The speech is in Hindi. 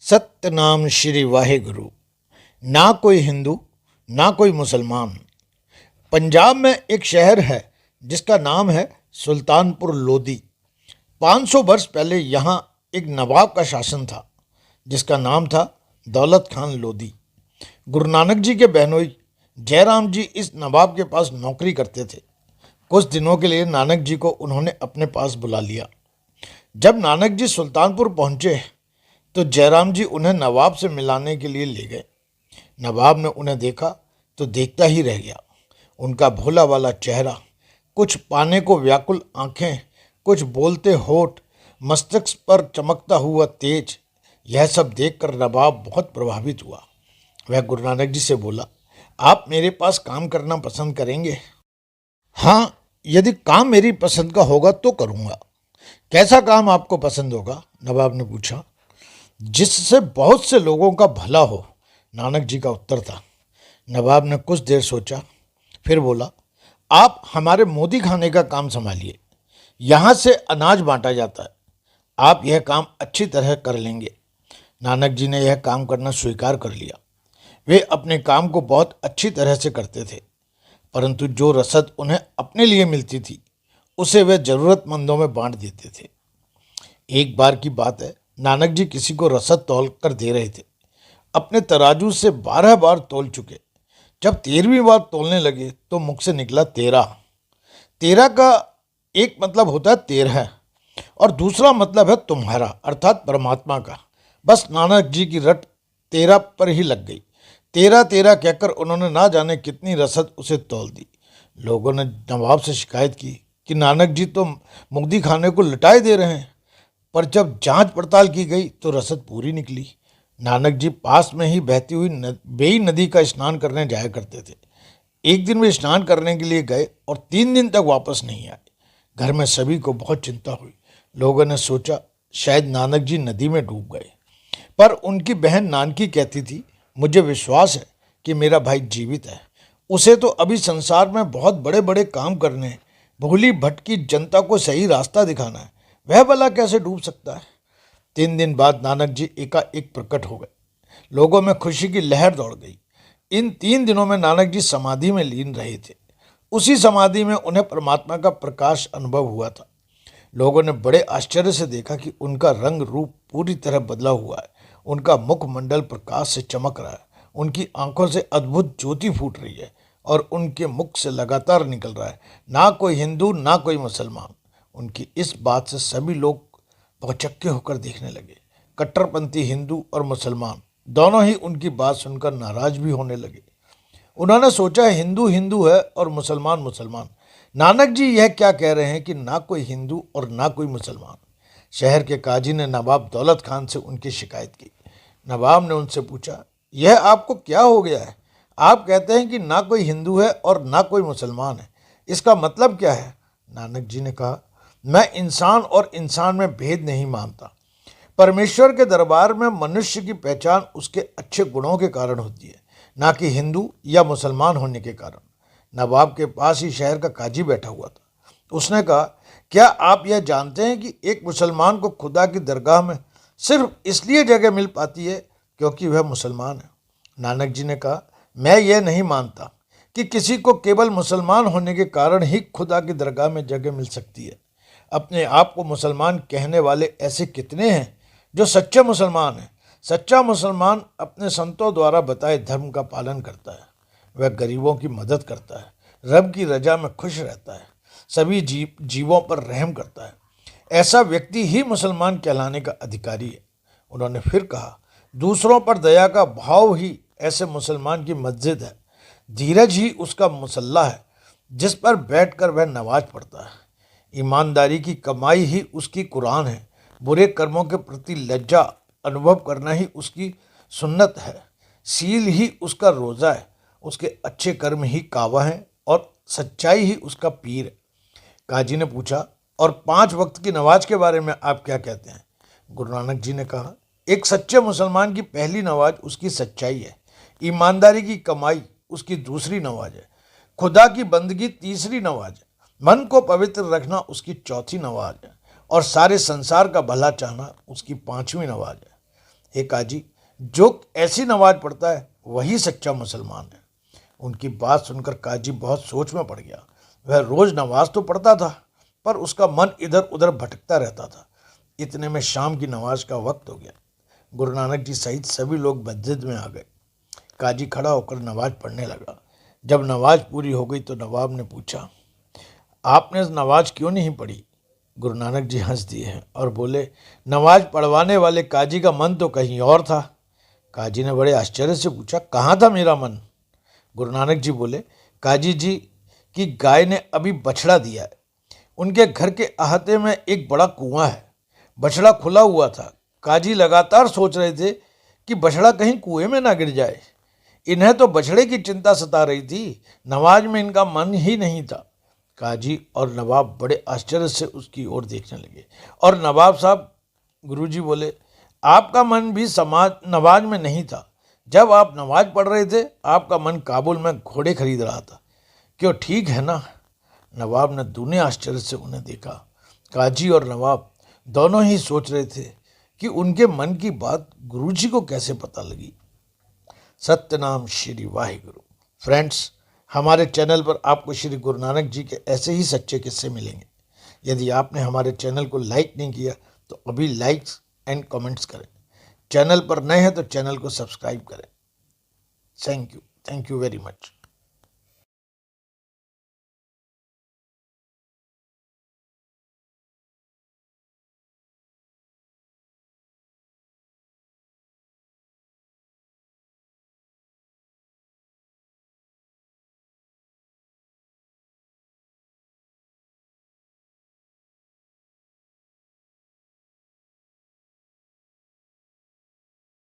सतनाम श्री वाहेगुरु। ना कोई हिंदू ना कोई मुसलमान। पंजाब में एक शहर है जिसका नाम है सुल्तानपुर लोधी। 500 वर्ष पहले यहाँ एक नवाब का शासन था जिसका नाम था दौलत खान लोधी। गुरु नानक जी के बहनोई जयराम जी इस नवाब के पास नौकरी करते थे। कुछ दिनों के लिए नानक जी को उन्होंने अपने पास बुला लिया। जब नानक जी सुल्तानपुर पहुंचे तो जयराम जी उन्हें नवाब से मिलाने के लिए ले गए। नवाब ने उन्हें देखा तो देखता ही रह गया। उनका भोला वाला चेहरा, कुछ पाने को व्याकुल आंखें, कुछ बोलते होठ, मस्तिष्क पर चमकता हुआ तेज, यह सब देखकर नवाब बहुत प्रभावित हुआ। वह गुरु नानक जी से बोला, आप मेरे पास काम करना पसंद करेंगे? हाँ, यदि काम मेरी पसंद का होगा तो करूँगा। कैसा काम आपको पसंद होगा? नवाब ने पूछा। जिससे बहुत से लोगों का भला हो, नानक जी का उत्तर था। नवाब ने कुछ देर सोचा, फिर बोला, आप हमारे मोदी खाने का काम संभालिए। यहाँ से अनाज बांटा जाता है, आप यह काम अच्छी तरह कर लेंगे। नानक जी ने यह काम करना स्वीकार कर लिया। वे अपने काम को बहुत अच्छी तरह से करते थे, परंतु जो रसद उन्हें अपने लिए मिलती थी उसे वे ज़रूरतमंदों में बांट देते थे। एक बार की बात है, नानक जी किसी को रसद तौल कर दे रहे थे। अपने तराजू से 12 बार तौल चुके। जब 13वीं बार तौलने लगे तो मुख से निकला 13। 13 का एक मतलब होता है 13 और दूसरा मतलब है तुम्हारा, अर्थात परमात्मा का। बस नानक जी की रट 13 पर ही लग गई। 13 कहकर उन्होंने ना जाने कितनी रसद उसे तौल दी। लोगों ने नवाब से शिकायत की कि नानक जी तो मुगदी खाने को लुटाए दे रहे हैं, पर जब जांच पड़ताल की गई तो रसद पूरी निकली। नानक जी पास में ही बहती हुई बेई नदी का स्नान करने जाया करते थे। एक दिन वे स्नान करने के लिए गए और 3 दिन तक वापस नहीं आए। घर में सभी को बहुत चिंता हुई। लोगों ने सोचा शायद नानक जी नदी में डूब गए, पर उनकी बहन नानकी कहती थी, मुझे विश्वास है कि मेरा भाई जीवित है। उसे तो अभी संसार में बहुत बड़े बड़े काम करने हैं, भूली भटकी जनता को सही रास्ता दिखाना है, वह भला कैसे डूब सकता है? 3 दिन बाद नानक जी एकाएक प्रकट हो गए। लोगों में खुशी की लहर दौड़ गई। इन 3 दिनों में नानक जी समाधि में लीन रहे थे। उसी समाधि में उन्हें परमात्मा का प्रकाश अनुभव हुआ था। लोगों ने बड़े आश्चर्य से देखा कि उनका रंग रूप पूरी तरह बदला हुआ है। उनका मुखमंडल प्रकाश से चमक रहा है, उनकी आंखों से अद्भुत ज्योति फूट रही है और उनके मुख से लगातार निकल रहा है, ना कोई हिंदू ना कोई मुसलमान। उनकी इस बात से सभी लोग भौचक्के होकर देखने लगे। कट्टरपंथी हिंदू और मुसलमान दोनों ही उनकी बात सुनकर नाराज भी होने लगे। उन्होंने सोचा हिंदू हिंदू है और मुसलमान मुसलमान। नानक जी यह क्या कह रहे हैं कि ना कोई हिंदू और ना कोई मुसलमान। शहर के काजी ने नवाब दौलत खान से उनकी शिकायत की। नवाब ने उनसे पूछा, यह आपको क्या हो गया है? आप कहते हैं कि ना कोई हिंदू है और ना कोई मुसलमान है, इसका मतलब क्या है? नानक जी ने कहा, मैं इंसान और इंसान में भेद नहीं मानता। परमेश्वर के दरबार में मनुष्य की पहचान उसके अच्छे गुणों के कारण होती है, ना कि हिंदू या मुसलमान होने के कारण। नवाब के पास ही शहर का काजी बैठा हुआ था। उसने कहा, क्या आप यह जानते हैं कि एक मुसलमान को खुदा की दरगाह में सिर्फ इसलिए जगह मिल पाती है क्योंकि वह मुसलमान है? नानक जी ने कहा, मैं यह नहीं मानता कि किसी को केवल मुसलमान होने के कारण ही खुदा की दरगाह में जगह मिल सकती है। अपने आप को मुसलमान कहने वाले ऐसे कितने हैं जो सच्चे मुसलमान हैं। सच्चा मुसलमान अपने संतों द्वारा बताए धर्म का पालन करता है, वह गरीबों की मदद करता है, रब की रजा में खुश रहता है, सभी जीवों पर रहम करता है। ऐसा व्यक्ति ही मुसलमान कहलाने का अधिकारी है। उन्होंने फिर कहा, दूसरों पर दया का भाव ही ऐसे मुसलमान की मस्जिद है। धीरज ही उसका मुसल्ला है जिस पर बैठकर वह नमाज पढ़ता है। ईमानदारी की कमाई ही उसकी कुरान है। बुरे कर्मों के प्रति लज्जा अनुभव करना ही उसकी सुन्नत है। सील ही उसका रोज़ा है। उसके अच्छे कर्म ही कावा है और सच्चाई ही उसका पीर है। काजी ने पूछा, और 5 वक्त की नमाज के बारे में आप क्या कहते हैं? गुरु नानक जी ने कहा, एक सच्चे मुसलमान की पहली नमाज उसकी सच्चाई है, ईमानदारी की कमाई उसकी दूसरी नमाज है, खुदा की बंदगी तीसरी नमाज है, मन को पवित्र रखना उसकी चौथी नमाज है और सारे संसार का भला चाहना उसकी 5वीं नमाज है। हे काजी, जो ऐसी नमाज पढ़ता है वही सच्चा मुसलमान है। उनकी बात सुनकर काजी बहुत सोच में पड़ गया। वह रोज नमाज तो पढ़ता था, पर उसका मन इधर उधर भटकता रहता था। इतने में शाम की नमाज का वक्त हो गया। गुरु नानक जी सहित सभी लोग मस्जिद में आ गए। काजी खड़ा होकर नमाज पढ़ने लगा। जब नमाज पूरी हो गई तो नवाब ने पूछा, आपने नमाज क्यों नहीं पढ़ी? गुरु नानक जी हंस दिए हैं और बोले, नमाज पढ़वाने वाले काजी का मन तो कहीं और था। काजी ने बड़े आश्चर्य से पूछा, कहाँ था मेरा मन? गुरु नानक जी बोले, काजी जी की गाय ने अभी बछड़ा दिया है। उनके घर के अहाते में एक बड़ा कुआं है। बछड़ा खुला हुआ था। काजी लगातार सोच रहे थे कि बछड़ा कहीं कुएं में ना गिर जाए। इन्हें तो बछड़े की चिंता सता रही थी, नमाज में इनका मन ही नहीं था। काजी और नवाब बड़े आश्चर्य से उसकी ओर देखने लगे। और नवाब साहब, गुरुजी बोले, आपका मन भी नमाज में नहीं था। जब आप नमाज पढ़ रहे थे, आपका मन काबुल में घोड़े खरीद रहा था। क्यों, ठीक है ना? नवाब ने दूने आश्चर्य से उन्हें देखा। काजी और नवाब दोनों ही सोच रहे थे कि उनके मन की बात गुरुजी को कैसे पता लगी। सत्यनाम श्री वाहिगुरु। फ्रेंड्स, हमारे चैनल पर आपको श्री गुरु नानक जी के ऐसे ही सच्चे किस्से मिलेंगे। यदि आपने हमारे चैनल को लाइक नहीं किया तो अभी लाइक्स एंड कमेंट्स करें। चैनल पर नए हैं तो चैनल को सब्सक्राइब करें। Thank you very much.